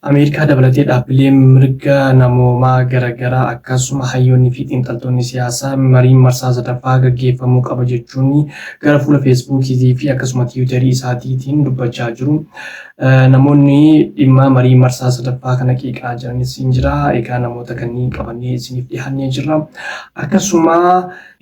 Ameerikaa dabalatee dhaabbileen mirga namoomaa garaagaraa akkasuma hayyoonnii fi xiinxaltoonni siyaasaa mariin marsaa sadaffaa gaggeeffamuu qaba jechuun gara fuula feesbuukii fi akkasuma tiwiitarii isaatiitiin dubbachaa jiru. Namoonni dhimma marii marsaa sadaffaa kana qeeqaa jiranis ni jira. Egaa namoota kanneen qabannee isiniif dhiyaannee jirra. Akkasuma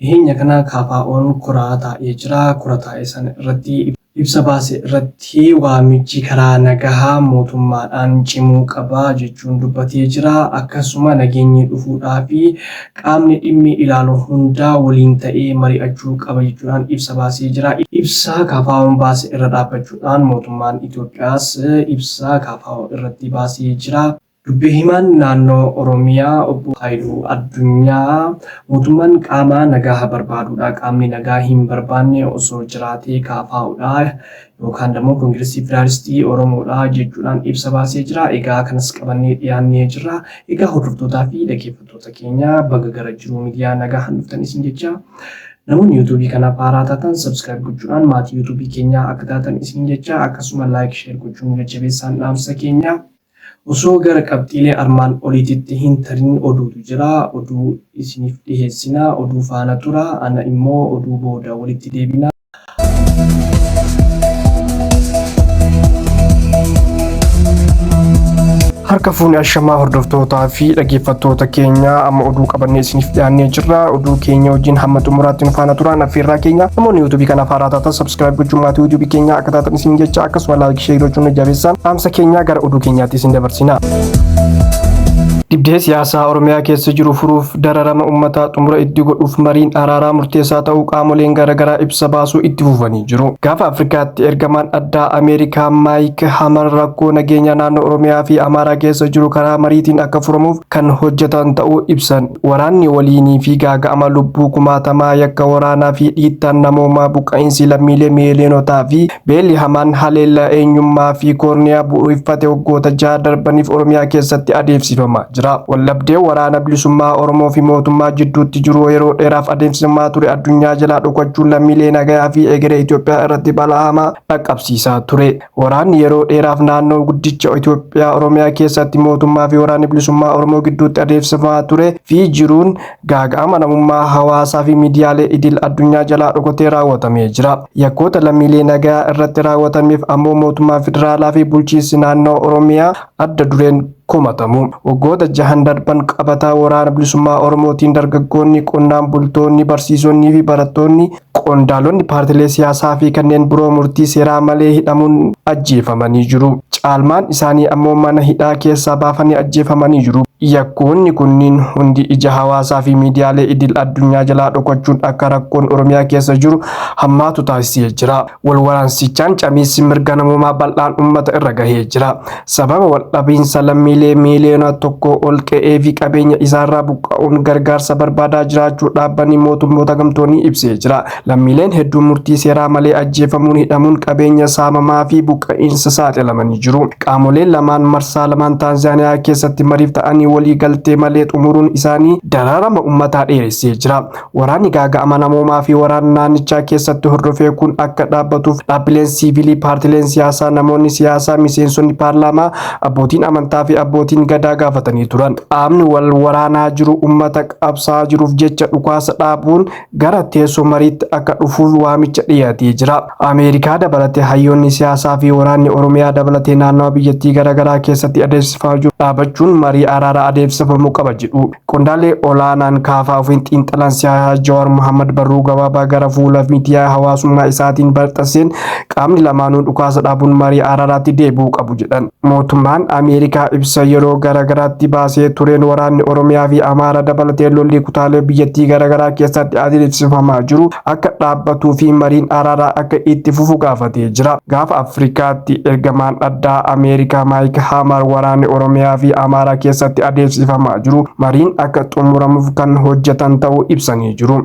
dhiyeenya kana KFO'n koraa taa'ee jira. Kora taa'ee sana irratti ibsa baase irratti waamichi karaa nagahaa mootummaadhaan cimuu qaba jechuun dubbatee jira. Akkasuma nageenyi dhufuudhaa fi qaamni dhimmi ilaalu hunda waliin ta'ee mari'achuu qaba jechuudhaan ibsa baasee jira. Ibsa KFO'n baase irra dhaabbachuudhaan mootummaan Itoophiyaas ibsa KFO irratti baasee jira. Dubbii himaan naannoo Oromiyaa obbo Haayiluu Addunyaa mootummaan qaama nagaa barbaaduudha. Qaamni nagaa hin barbaanne osoo jiraatee KFO'dha yookaan immoo Koongireesii Federaalistii Oromoodha jechuudhaan ibsa baasee jira. Egaa kanas qabannee dhiyaannee jirra. Egaa hordoftootaa fi dhaggeeffattoota keenya baga gara jiruu miidiyaa nagaa dhuftanii isin jecha. Namoonni yuutuubii kanaaf haaraa taatan sabskiraayib gochuudhaan maatii yuutuubii keenyaa akka taatan isin jecha akkasuma laayik sheer gochuun jajjabeessaan dhaamsa keenya. Osoo gara qabxiilee armaan oliitti hin tarin oduutu jira. Oduu isiniif dhiheessina. Oduu faana tura. Ana immoo oduu booda walitti deebina. Harka fuuni ashamaa hordoftootaa fi dhaggeeffattoota keenya amma oduu qabannee isiniif dhiyaannee jirra. Oduu keenya wajjin hamma xumuraatti nu faana turaa affeerraa keenya. Namoonni yuutuubii kanaaf haaraa taatan sabskiraayib gochuun maatii yuutuubii keenyaa akka taatan isin jecha akkasuma laayik sheer gochuun jabeessaan dhaamsa keenya gara oduu keenyaatti isin dabarsina. Dibdee siyaasaa Oromiyaa keessa jiru furuuf dararama uummataa xumura itti godhuuf mariin araaraa murteessaa ta'uu qaamoleen garaagaraa ibsa baasuu itti fufanii jiru. Gaafa Afrikaatti ergamaan addaa Ameerikaa Maayik Hamar rakkoo nageenya naannoo Oromiyaa fi Amaaraa keessa jiru karaa mariitiin akka furamuuf kan hojjetan ta'uu ibsan. Waraanni waliinii fi gaaga'ama lubbuu kumaatamaa yakka waraanaa fi dhiittaan namoomaa buqqa'insi lammiilee miiliyonotaa fi beelli hamaan haleellaa eenyummaa fi koorniyaa bu'uureffate waggoota 6 darbaniif Oromiyaa keessatti adeemsifamaa jira. Wallabdee waraana bilisummaa Oromoo fi mootummaa jidduutti jiru yeroo dheeraaf adeemsifamaa ture addunyaa jalaa dhokachuun lammiilee nagaa fi egeree Itoophiyaa irratti balaa hamaa dhaqqabsiisaa ture. Waraanni yeroo dheeraaf naannoo guddicha Itoophiyaa Oromiyaa keessatti mootummaa fi waraana bilisummaa Oromoo gidduutti adeemsifamaa ture fi jiruun gaaga'ama namummaa hawaasaa fi miidiyaalee idil addunyaa jalaa dhokatee raawwatamee jira. Yakkoota lammiilee nagaa irratti raawwatameef ammoo mootummaa federaalaa fi bulchiinsi naannoo Oromiyaa adda dureen komatamu. Waggoota 6 darban qabataa waraana bilisummaa Oromootiin dargaggoonni, qonnaan bultoonni, barsiisonni fi barattoonni, qondaalonni paartilee siyaasaa fi kanneen biroo murtii seeraa malee hidhamuun ajjeefamanii jiru. Caalmaan isaanii ammoo mana hidhaa keessaa baafanii ajjeefamanii jiru. Yakkoonni kunniin hundi ija hawaasaa fi miidiyaalee idil addunyaa jalaa dhokachuun akka rakkoon Oromiyaa keessa jiru hammaatu taasisee jira. Walwaraansichaan camiinsi mirga namummaa bal'aan uummata irra gahee jira. Sababa waldhabiinsa lammiilee miiliyoona tokko ol qe'ee fi qabeenya isaarraa buqqa'uun gargaarsa barbaadaa jiraachuu dhaabbanni mootummoota gamtoonni ibsee jira. Lammiileen hedduun murtii seeraa malee ajjeefamuun, hidhamuun, qabeenya saamamaa fi buqqa'iinsa saaxilamanii jiru. Qaamoleen lamaan marsaa lamaan Taanzaaniyaa keessatti mariif ta'anii walii galtee malee xumuruun isaanii dararama uummataa dheeressee jira. Waraanni gaaga'ama namoomaa fi waraana naannichaa keessatti hordofee kun akka dhaabbatuuf dhaabbileen siivilii, paartileen siyaasaa, namoonni siyaasaa, miseensonni paarlaamaa, abbootiin amantaa fi abbootiin gadaa gaafatanii turan. Qaamni wal waraanaa jiru uummata qabsaa jiruuf jecha dhukaasa dhaabuun gara teessoo mariitti akka dhufuuf waamicha dhiyaatee jira. Ameerikaa dabalatee hayyoonni siyaasaa fi waraanni Oromiyaa dabalatee naannoo biyyattii garaagaraa keessatti adeemsifamaa jiru dhaabachuun marii araaraa adeemsifamuu qaba jedhu. Qondaalee olaanaan KFO fi xiinxalaan siyaasaa Jawaar Mohaammed barruu gabaabaa gara fuula miidiyaa hawaasummaa isaatiin maxxanseen qaamni lamaanuu dhukaasa dhaabuun marii araaraatti deebi'uu qabu jedhan. Mootummaan Ameerikaa ibsa yeroo garaagaraatti baasee tureen waraanni Oromiyaa fi Amaaraa dabalatee lolli kutaalee biyyattii garaagaraa keessatti adeemsifamaa jiru akka dhaabbatuu fi mariin araaraa akka itti fufu gaafatee jira. Gaafa Afrikaatti ergamaan addaa Ameerikaa Maayik Hamar waraanni Oromiyaa fi Amaaraa keessatti adeemsifamaa jiru mariin akka xumuramuuf kan hojjetan ta'uu ibsanii jiru.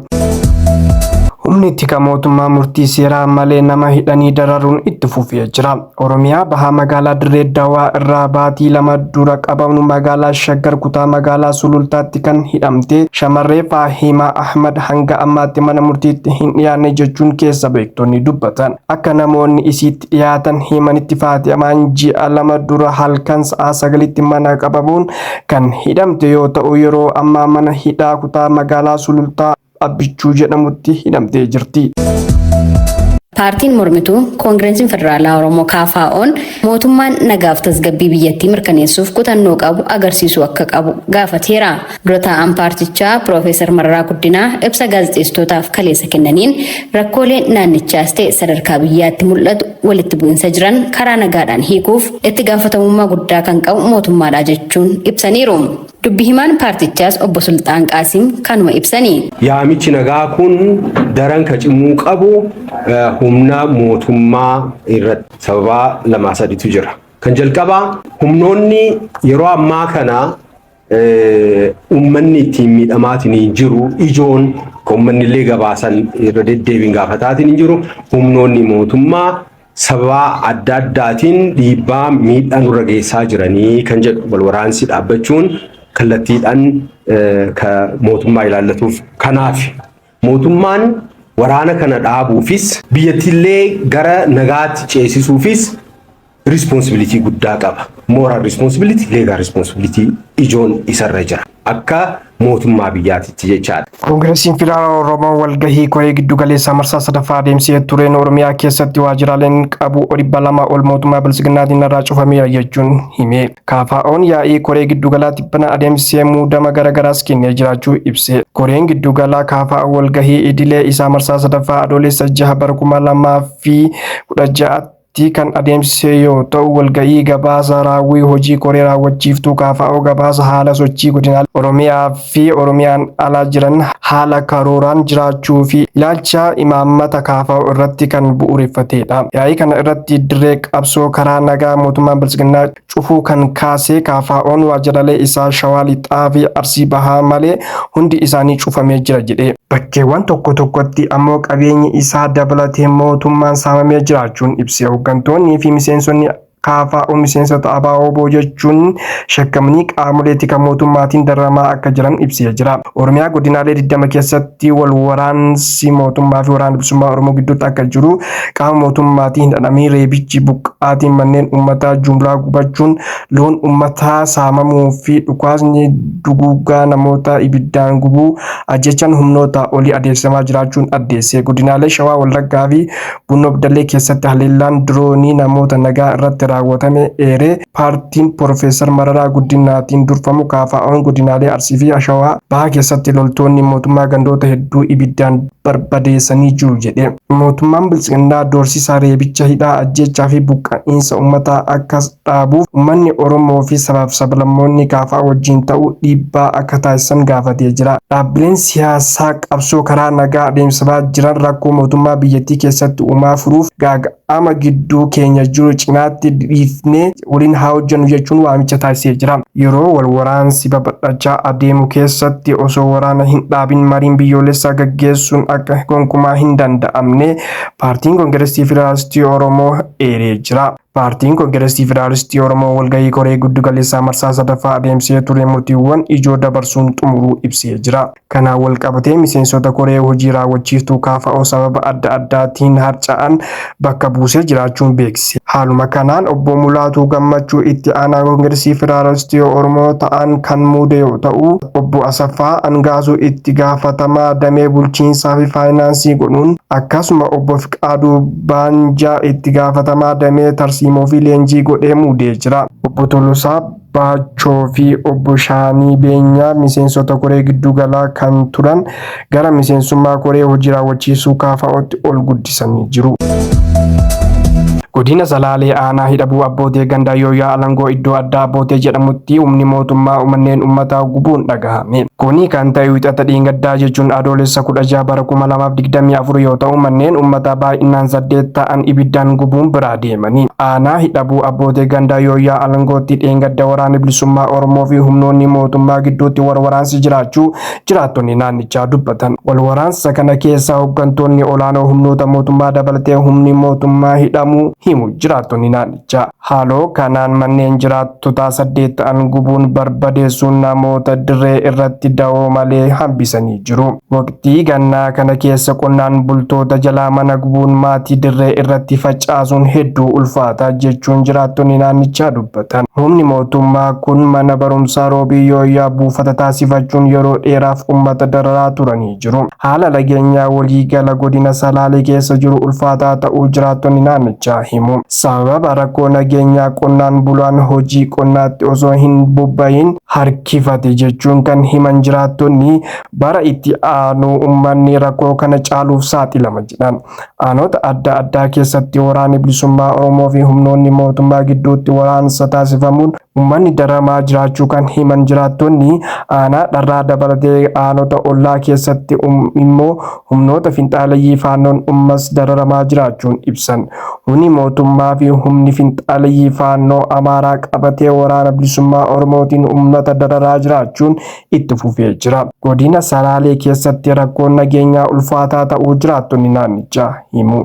humni tika mootummaa murtii seeraa malee nama hidhanii dararuun itti fufee jira. Oromiyaa bahaa magaalaa Dirree Dawaa irraa baatii lama dura qabamu magaalaa Shaggar kutaa magaalaa Sulultaatti kan hidhamte shamarree Faahimaa Ahmad hanga ammaatti mana murtiitti hin dhiyaanne jechuun keessa beektonni dubbatan. Akka namoonni isiitti dhiyaatan himanitti Faahimaan ji'a lama dura halkan sa'a 9tti mana qabamuun kan hidhamte yoo ta'u yeroo ammaa mana hidhaa kutaa magaalaa Sulultaa Abbichuu jedhamutti hidhamtee jirti. Paartiin mormituu Koongireesiin Federaalaa Oromoo KFO'n mootummaan nagaaf tasgabbii biyyattii mirkaneessuuf kutannoo qabu agarsiisuu akka qabu gaafateera. Dura taa'aan paartichaa Piroofeesar Mararaa Guddinaa ibsa gaazexeessitootaaf kaleessa kennaniin rakkooleen naannichaas ta'e sadarkaa biyyaatti mul'atu walitti bu'insa jiran karaa nagaadhaan hiikuuf itti gaafatamummaa guddaa kan qabu mootummaadha jechuun ibsaniiru. Dubbi himaan paartichaas obbo Sultaan Qaasim kanuma ibsanii. Yaamichi nagaa kun daran ka cimuu qabu humna mootummaa irratti sababa lama sadiitu jira. Kan jalqabaa humnoonni yeroo ammaa kana uummanni ittiin miidhamaatiin jiru ijoon uummanni illee gabaasan irra deddeebiin gaafataatiin jiru humnoonni mootummaa sababa adda addaatiin dhiibbaa miidhaa nurra geessaa jiranii kan jedhu wal waraansi dhaabbachuun kallattiidhaan mootummaa ilaallatuuf. Kanaaf mootummaan waraana kana dhaabuufis biyyattiillee gara nagaatti ceesisuufis responsibility guddaa qaba. Moral responsibility, legal responsibility ijoon isarra jira. Akka mootummaa biyyaatitti jechaadha. Koongireesiin Federaalaa Oromoo walgahii koree giddu galeessaa marsaa sadaffaa adeemsee tureen Oromiyaa keessatti waajjiraaleen qabu 200 ol mootummaa bilisiginnaatiin irraa cufameera jechuun hime. KFO'n yaa'ii koree giddu galaa tibbana adeemsee muudama garagaraas kennee jiraachuu ibse. Koreen giddu galaa KFO walgahii idilee isaa marsaa sadaffaa adoolessa 6 bara 2016 kan adeemsise yoo ta'u walgahii gabaasa raawwii hojii koree raawwachiiftuu KFO gabaasa haala sochii godina Oromiyaa fi Oromiyaan alaa jiran haala karooraan jiraachuu fi ilaalcha imaammata KFO irratti kan bu'uureffatedha. Yaa'ii kana irratti dirree qabsoo karaa nagaa mootummaan bilisiginnaa cufuu kan kaasee KFO'n waajjiraalee isaa Shawaa Lixaa fi Arsii Bahaa malee hundi isaanii cufamee jira jedhe. Bakkeewwan tokko tokkotti ammoo qabeenyi isaa dabalatee mootummaan saamamee jiraachuun ibse. Hooggantoonni fi miseensonni KFO miseensota ABO jechuun shakkamanii qaamolee tika mootummaatiin dararamaa akka jiran ibsee jira. Oromiyaa godinaalee 20 keessatti wal waraansi mootummaa fi waraana bilisummaa Oromoo gidduutti akka jiru qaama mootummaatiin hidhamanii reebichi buqqaatiin manneen uummataa jumlaa gubachuun loon uummataa saamamuu fi dhukaasni duguuggaa namoota ibiddaan gubuu ajjechaan humnoota olii adeemsifamaa jiraachuun addeesse. Godinaalee Shawaa Wallaggaa fi Bunnoo Bidallee keessatti haleellaan diroonii namoota nagaa irratti raawwatame eere. Paartiin Piroofeesar Mararaa Guddinaatiin durfamu KFO'n godinaalee Arsii fi Shawaa Bahaa keessatti loltoonni mootummaa gandoota hedduu ibiddaan barbadeessanii jiru jedhe. Mootummaan bilisiginnaa doorsisaa reebicha hidhaa ajjechaa fi buqqa'iinsa uummataa akka dhaabuuf uummanni Oromoo fi sabaaf sablammoonni KFO wajjin ta'uu dhiibbaa akka taasisan gaafatee jira. Dhaabbileen siyaasaa qabsoo karaa nagaa adeemsisaa jiran rakkoo mootummaa biyyattii keessatti uumaa furuuf gaaga'ama gidduu keenya jiru cinaatti dhiifnee waliin haa hojjennu jechuun waamicha taasisee jira. Yeroo wal waraansi babal'achaa adeemu keessatti osoo waraana hin dhaabin mariin biyyoolessaa gaggeessuun akka gonkumaa hin danda'amne paartiin Koongireesii Federaalistii Oromoo eeree jira. Paartiin Koongireesii Federaalistii Oromoo walgahii koree giddu galeessaa marsaa sadaffaa adeemsee ture murtiiwwan ijoo dabarsuun xumuruu ibsee jira. Kanaan wal qabatee miseensota koree hojii raawwachiiftuu KFO sababa adda addaatiin harca'an bakka buusee jiraachuun beeksise. Haaluma kanaan obbo Mulaatuu Gammachuu itti aanaa Koongireesii Federaalistii Oromoo ta'an kan muude yoo ta'u, obbo Asaffaa Angaasuu itti gaafatamaa damee bulchiinsaa fi faayinaansii godhuun akkasuma obbo Fiqaaduu Baanjaa itti gaafatamaa damee tarsiimoo fi leenjii godhee muudee jira. Obbo Tolosaa Baachoo fi obbo Shaanii Beenyaa miseensota koree giddu galaa kan turan gara miseensummaa koree hojii raawwachiisuu KFO'tti ol guddisanii jiru. Godina Salaalee aanaa hidhabuu abbootii gandaa Yooyaa Alangoo iddoo addaa abbootii jedhamutti humni mootummaa manneen uummataa gubuun dhagahame. Kuni kan ta'e wixata dhiingaddaa jechuun adoolessa 16 bara 2024 yoo ta'u manneen uummataa baay'inaan 8 ta'an ibiddaan gubuun biraa deemanii. Aanaa hidhabuu abbootii gandaa Yooyaa Alangootti dhiingadda waraana bilisummaa Oromoo fi humnoonni mootummaa gidduutti waraansi jiraachuu jiraattonni naannichaa dubbatan. Waraansa kana keessa hooggantoonni olaanoo humnoota mootummaa dabalatee humni mootummaa hidhamuu himu jiraattonni naannichaa. Haaloo kanaan manneen jiraattota 8 ta'an gubuun barbadeessuun namoota dirree irratti da'oo malee hambisanii jiru. Waqtii gannaa kana keessa qonnaan bultoota jalaa mana gubuun maatii dirree irratti facaasuun hedduu ulfaataa jechuun jiraattonni naannichaa dubbatan. Humni mootummaa kun mana barumsaa Roobii Yooyaa buufata taasifachuun yeroo dheeraaf uummata dararaa turanii jiru. Haala nageenyaa waliigala godina Salaalee keessa jiru ulfaataa ta'uu jiraattonni naannichaa himu. Sababa rakkoo nageenyaa qonnaan bulaan hojii qonnaatti osoo hin bobba'in harkifate jechuun kan himan jiraattonni bara itti aanu uummanni rakkoo kana caaluuf saaxilama jedhan. Aanota adda addaa keessatti waraanni bilisummaa Oromoo fi humnoonni mootummaa gidduutti waraansa taasifamuun uummanni daramaa jiraachuu kan himan jiraattonni aanaa dharraa dabalatee aanota ollaa keessatti immoo humnoota finxaaleyyii faannoon uummas dararamaa jiraachuun ibsan. Humni mootummaa fi humni finxaaleyyii faannoo Amaaraa qabatee waraana bilisummaa Oromootiin uummata dararaa jiraachuun itti fufee jira. Godina Salaalee keessatti rakkoon nageenyaa ulfaataa ta'uu jiraattonni naannichaa himu.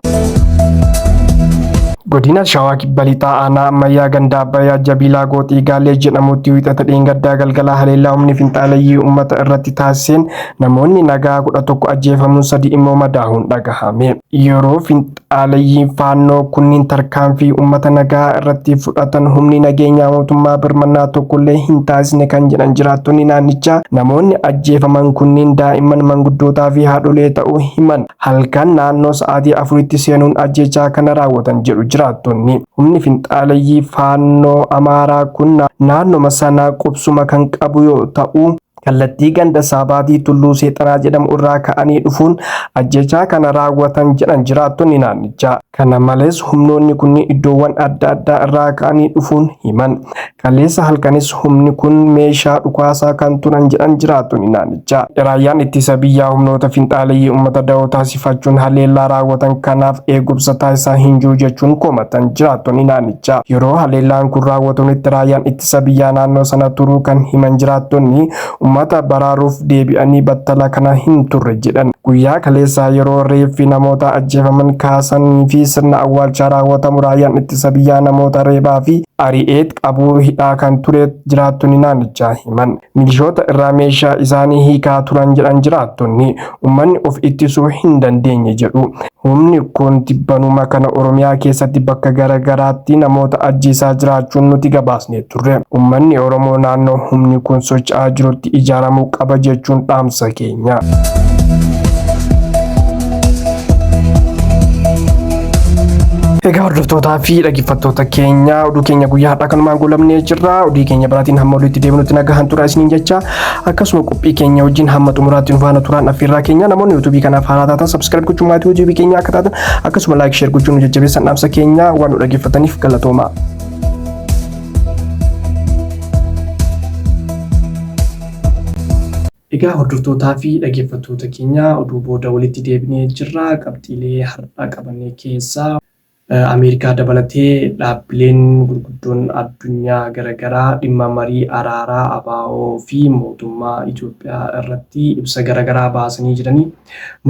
Godina Shawaa Kibba Lixaa aanaa ammayyaa gandaa Abbayyaa Jabiilaa Gooxii Gaalee jedhamutti wixata dhiingaddaa galgala haleellaa humni finxaaleyyii uummata irratti taasiseen namoonni nagaa 11 ajjeefamuun 3 immoo madaahuun dhagahame. Yeroo finxaaleyyii faannoo kunniin tarkaanfii uummata nagaa irratti fudhatan humni nageenyaa mootummaa birmannaa tokkollee hin taasisne kan jedhan jiraattonni naannichaa namoonni ajjeefaman kunniin daa'imman manguddootaa fi haadholee ta'uu himan. Halkan naannoo sa'aatii 4tti seenuun ajjechaa kana raawwatan jedhu jiraattonni. Humni finxaaleyyii faannoo Amaaraa kun naannoma sana qubsuma kan qabu yoo ta'u kallattii ganda Saabaatii Tulluu Seexanaa jedhamu irraa ka'anii dhufuun ajjechaa kana raawwatan jedhan jiraattonni naannichaa. Kana malees humnoonni kunniin iddoowwan adda addaa irraa ka'anii dhufuun himan. Kaleessa halkanis humni kun meeshaa dhukaasaa kan turan jedhan jiraattonni naannichaa. Raayyaan ittisa biyyaa humnoota finxaaleyyii uummata da'oo taasifachuun haleellaa raawwatan kanaaf eegumsa taasisaa hin jiru jechuun komatan jiraattonni naannichaa. Yeroo haleellaan kun raawwatamutti raayyaan ittisa biyyaa naannoo sana turuu kan himan jiraattonni uummata baraaruuf deebi'anii battala kana hin turre jedhan. Guyyaa kaleessaa yeroo reeffi namoota ajjeefaman kaasanii fi sirna awwaalchaa raawwatamu raayyaan ittisa biyyaa namoota reebaa fi ari'ee qabuu hidhaa kan ture jiraattonni naannichaa himan. Milishoota irraa meeshaa isaanii hiikaa turan jedhan jiraattonni uummanni of ittisuu hin dandeenye jedhu. Humni kun tibbanuma kana Oromiyaa keessatti bakka garagaraatti namoota ajjeesaa jiraachuun nuti gabaasnee turre. Uummanni Oromoo naannoo humni kun socho'aa jirutti ijaaramuu qaba jechuun dhaamsa keenya. Egaa hordoftootaa fi dhaggeeffattoota keenya oduu keenya guyyaa har'aa kanumaan goolabnee jirra. Oduu keenya biraatiin hamma walitti deebinutti nagahan turaa isiniin jecha akkasuma qophii keenya wajjin hamma xumuraatti nu faana turaan affeerraa keenya namoonni yuutuubii kanaaf haaraa taatan sabskiraayib gochuun maatii yuutuubii keenya akka taatan akkasuma laayik sheer gochuun nu jajjabeessan dhaamsa keenya waan nu dhaggeeffataniif galatooma. Egaa hordoftootaa fi dhaggeeffattoota keenya oduu booda walitti deebinee jirra. Qabxiilee har'aa qabannee keessaa Ameerikaa dabalatee dhaabbileen gurguddoon addunyaa garaagaraa dhimma marii araaraa ABO fi mootummaa Itoophiyaa irratti ibsa garaagaraa baasanii jiranii.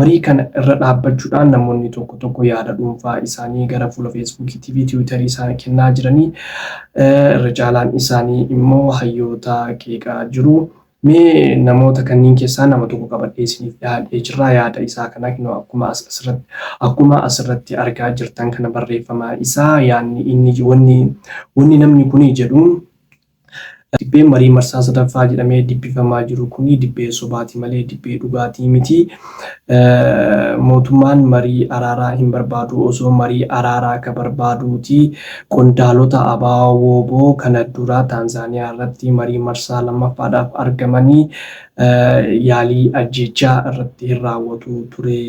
Marii kana irra dhaabbachuudhaan namoonni tokko tokko yaada dhuunfaa isaanii gara fuula Feesbuukii fi Tiwiitarii isaanii kennaa jiranii. Irra caalaan isaanii immoo hayyoota qeeqaa jiru. Mee namoota kanneen keessaa nama tokko qabadhee isiniif dhiyaadhee jirra. Yaada isaa kana akkuma asirratti argaa jirtan kana barreeffama isaa yaadni inni wanni namni kun jedhuun dibbeen marii marsaa sadaffaa jedhamee dibbifamaa jiru kuni dibbee sobaati malee dibbee dhugaatii miti. Mootummaan marii araaraa hin barbaadu osoo marii araaraa akka barbaaduuti. Qondaalota ABO kana dura Taanzaaniyaa irratti marii marsaa lammaffaadhaaf argamanii yaalii ajjechaa irratti raawwatu ture.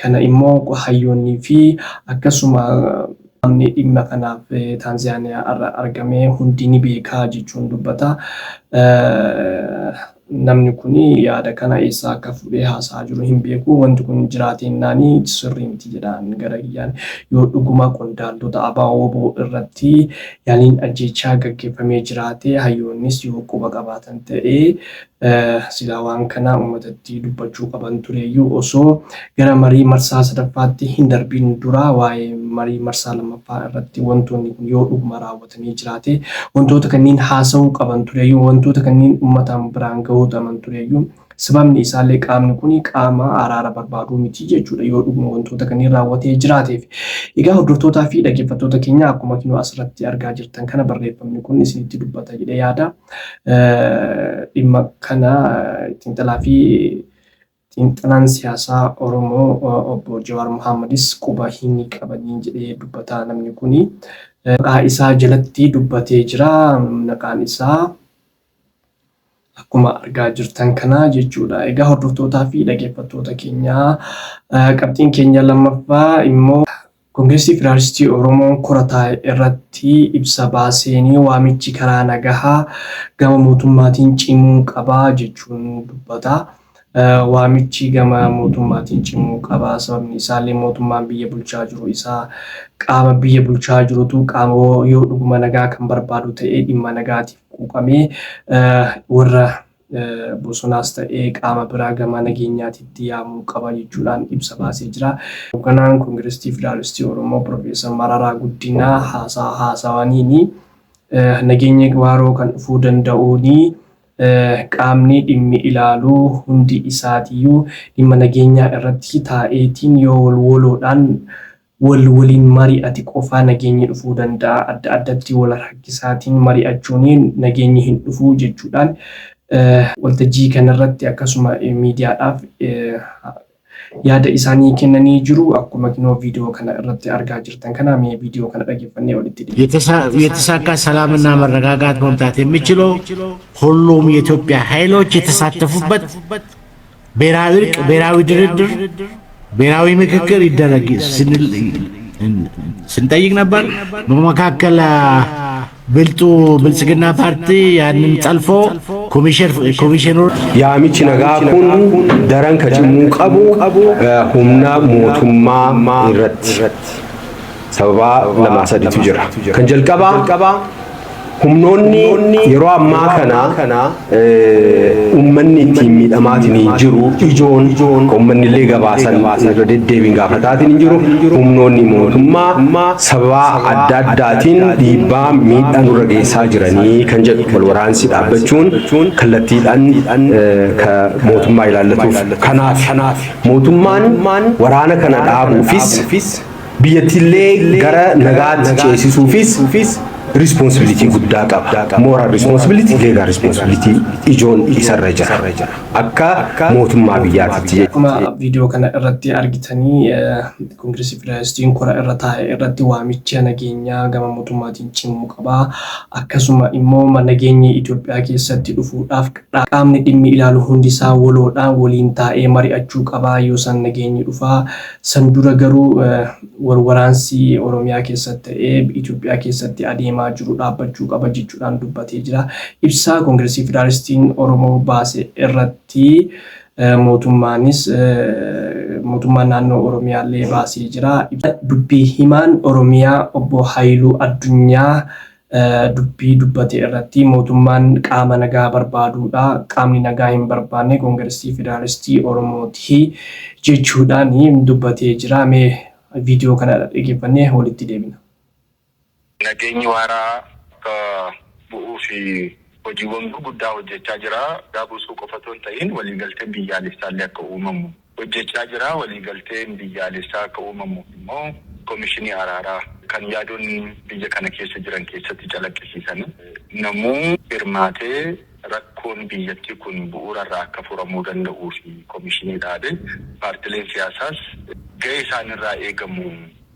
Kana immoo hayyoonnii fi akkasuma Namni dhimma kanaaf Taanzaaniyaa argamee hundi ni beekaa jechuun dubbata. Namni kun yaada kana eessaa akka fuudhee haasaa jiru hin beeku. Wanti kun jiraateennaan sirrii miti jedhaan gara kiyyaan yoo dhuguma qondaaltota ABO irratti yaaliin ajjechaa gaggeeffamee jiraate hayyoonnis yoo quba qabaatan ta'ee silaa waan kana uummatatti dubbachuu qaban tureeyyuu osoo gara marii marsaa sadaffaatti hin darbiin dura waa'ee marii marsaa lammaffaa irratti wantoonni kun yoo dhuguma raawwatamee jiraate wantoota kanneen haasa'uu qaban tureeyyuu wantoota kanneen uummataan biraan gahuu qaban tureeyyuu sababni isaallee qaamni kun qaama araara barbaaduu miti jechuudha yoo dhuguma wantoota kanneen raawwatee jiraateef. Egaa hordoftootaa fi dhaggeeffattoota keenya akkuma kinoo asirratti argaa jirtan kana barreeffamni kun isinitti dubbata jedhee yaada. Dhimma kana xiinxalaan siyaasaa Oromoo obbo Jawaar Mohammadis quba hin qabanii jedhee dubbata namni kun. Maqaa isaa jalatti dubbatee jira. Maqaan isaa akkuma argaa jirtan kana jechuudha. Egaa hordoftootaa fi dhaggeeffattoota keenya qabxiin keenya lammaffaa immoo Koongireesii Federaalistii Oromoo korataa irratti ibsa baaseenii waamichi karaa nagahaa gama mootummaatiin cimuu qabaa jechuun dubbata. Waamichi gama mootummaatiin cimuu qabaa sababni isaallee mootummaan biyya bulchaa jiru isaa qaama biyya bulchaa jirutu qaama yoo dhuguma nagaa kan barbaadu ta'ee dhimma nagaatiif quuqamee warra bosonaas ta'ee qaama biraa gama nageenyaatitti yaamuu qaba jechuudhaan ibsa baasee jira. Hoogganaan Koongireesii Federaalistii Oromoo Profeesar Mararaa Guddinaa haasawaniini nageenya waaroo kan dhufuu danda'uuni qaamni dhimmi ilaaluu hundi isaatiyyuu dhimma nageenyaa irratti taa'eetiin yoo waloodhaan waliin mari'ate qofaa nageenyi dhufuu danda'a. Adda addatti wal harkisaatiin mari'achuun nageenyi hin dhufuu jechuudhaan waltajjii kanarratti akkasuma miidiyaadhaaf yaada isaanii kennanii jiru. Akkuma kinoo viidiyoo kana irratti argaa jirtan kana mee viidiyoo kana dhaggeeffannee walitti የተሳካ ሰላምና መረጋጋት መምጣት የሚችለው ሁሉም የኢትዮጵያ ኃይሎች የተሳተፉበት ብሔራዊ እርቅ፣ ብሔራዊ ድርድር፣ ብሔራዊ ምክክር ይደረግ ስንጠይቅ ነበር። በመካከል ብልጽግና ፓርቲ ያንን ጠልፎ ኮሚሽነሩ yaamichi nagaa kun daran ka cimuu qabu humna mootummaa irratti sababa lama sadiitu jira. Kan jalqabaa humnoonni yeroo ammaa kana uummanni ittiin miidhamaatiin jiru ijoon uummanni illee gabaasan irra deddeebiin gaafataatiin jiru humnoonni mootummaa sababa adda addaatiin dhiibbaa miidhaa nurra geessaa jiranii kan jedhu wal waraansi dhaabbachuun kallattiidhaan mootummaa ilaallatuuf. Kanaaf mootummaan waraana kana dhaabuufis biyyattiillee gara nagaatti ceesisuufis responsibility guddaa qaba. Moral responsibility, legal responsibility ijoon isarra jira. Akka mootummaa biyyaatti. Akkuma viidiyoo kana irratti argitanii Koongireesii Federaalistiin kora irra taa'e irratti waamicha nageenyaa gama mootummaatiin cimuu qabaa. Akkasuma immoo nageenyi Itoophiyaa keessatti dhufuudhaaf qaamni dhimmi ilaalu hundisaa waloodhaan waliin taa'ee mari'achuu qabaa yoo san nageenyi dhufaa. San dura garuu wal waraansi Oromiyaa keessatti ta'ee Itoophiyaa keessatti adeemaa jiru dhaabbachuu qaba jechuudhaan dubbatee jira. Ibsaa Koongireesii Federaalistiin Oromoo baase irratti mootummaan naannoo Oromiyaallee baasee jira. Dubbii himaan Oromiyaa obbo Haayiluu Addunyaa dubbii dubbate irratti mootummaan qaama nagaa barbaaduudha. Qaamni nagaa hin barbaanne Koongireesii Federaalistii Oromooti jechuudhaan dubbatee jira. Mee viidiyoo kana dhaggeeffannee walitti deebina. Nageenyi waaraa bu'uu fi hojiiwwan gurguddaa hojjechaa jira. Daabusuu qofa otoo hin ta'in waliigalteen biyyaalessaallee akka uumamu hojjechaa jira. Waliigalteen biyyaalessaa akka uumamu immoo komishinii araaraa kan yaadonni biyya kana keessa jiran keessatti calaqqisiisan namuu hirmaatee rakkoon biyyattii kun bu'uurarraa akka furamuu danda'uu fi komishinii dhaabe paartileen siyaasaas gahee isaanirraa eegamu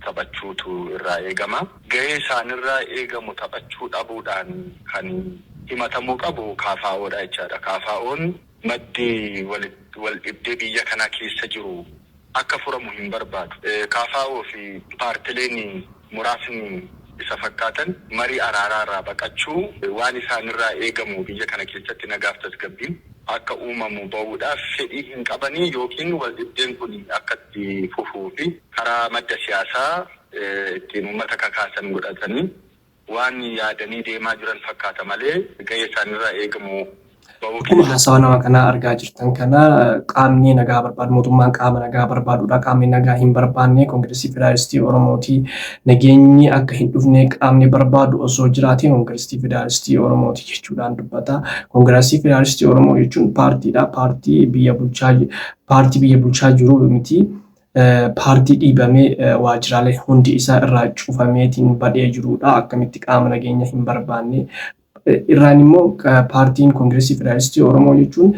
taphachuutu irraa eegama. Gahee isaanirraa eegamu taphachuu dhabuudhaan kan himatamuu qabu KFO'dha jechaadha. KFO'n maddii wal dhibdee biyya kana keessa jiru akka furamu hin barbaadu. KFO fi paartileen muraasni isa fakkaatan marii araaraarraa baqachuu waan isaanirraa eegamu biyya kana keessatti nagaaf tasgabbiin akka uumamu bahuudhaaf fedhii hin qabanii yookiin waldhabdeen kun akka itti fufuu fi karaa madda siyaasaa ittiin uummata kakaasan godhatanii waan yaadanii deemaa jiran fakkaata malee gahee isaanirraa eegamu. Akkuma haasawaa nama kanaa argaa jirtan kana qaamni nagaa barbaadu mootummaan qaama nagaa barbaadudha. Qaamni nagaa hin barbaanne Koongireesii Federaalistii Oromooti. Nageenyi akka hin dhufne qaamni barbaadu osoo jiraate Koongireesii Federaalistii Oromooti jechuudhaan dubbata. Koongireesii Federaalistii Oromoo jechuun paartiidha. Paartii biyya bulchaa jiru miti. Paartii dhiibamee waajjiraalee hundi isaa irraa cufameetiin badee jirudha. Akkamitti qaama nageenya hin barbaanne. Irraan immoo paartiin Koongireesii Federaalistii Oromoo jechuun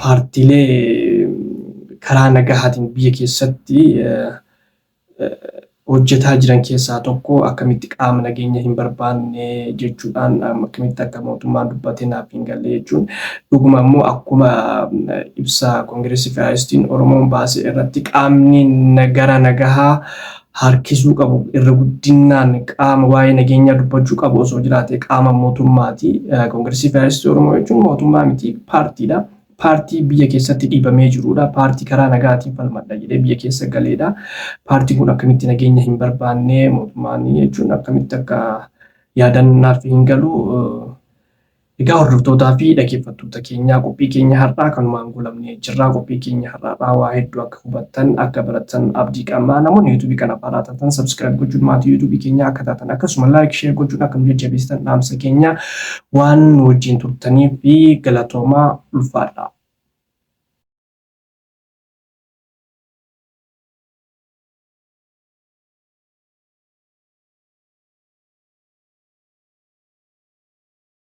paartiilee karaa nagahaatiin biyya keessatti hojjetaa jiran keessaa tokko. Akkamitti qaama nageenya hin barbaanne jechuudhaan akkamitti akka mootummaan dubbatee naaf hin galle jechuun dhuguma immoo akkuma ibsa Koongireesii Federaalistiin Oromoon baase irratti qaamni gara nagahaa harkisuu qabu irra guddinaan qaama waa'ee nageenyaa dubbachuu qabu osoo jiraate qaama mootummaati. Koongireesii Federaalistii Oromoo jechuun mootummaa miti, paartiidha. Paartii biyya keessatti dhiibamee jirudha. Paartii karaa nagaatiin falmadha jedhee biyya keessa galeedha. Paartiin kun akkamitti nageenya hin barbaanne mootummaan jechuun akkamitti akka yaadannaaf hin galu. Egaa hordoftootaa fi dhaggeeffattoota keenyaa qophii keenya har'aa kanumaan goolabnee jirra. Qophii keenya har'aa waa hedduu akka hubattan akka baratan abdii qabna. Namoonni yuutuubii kana haaraa taatan sabskiraayib gochuun maatii yuutuubii keenyaa akka taatan akkasuma laayik sheer gochuun akka nu jajjabeessitan dhaamsa keenya waan wajjin turtaniif fi galatoomaa ulfaadha.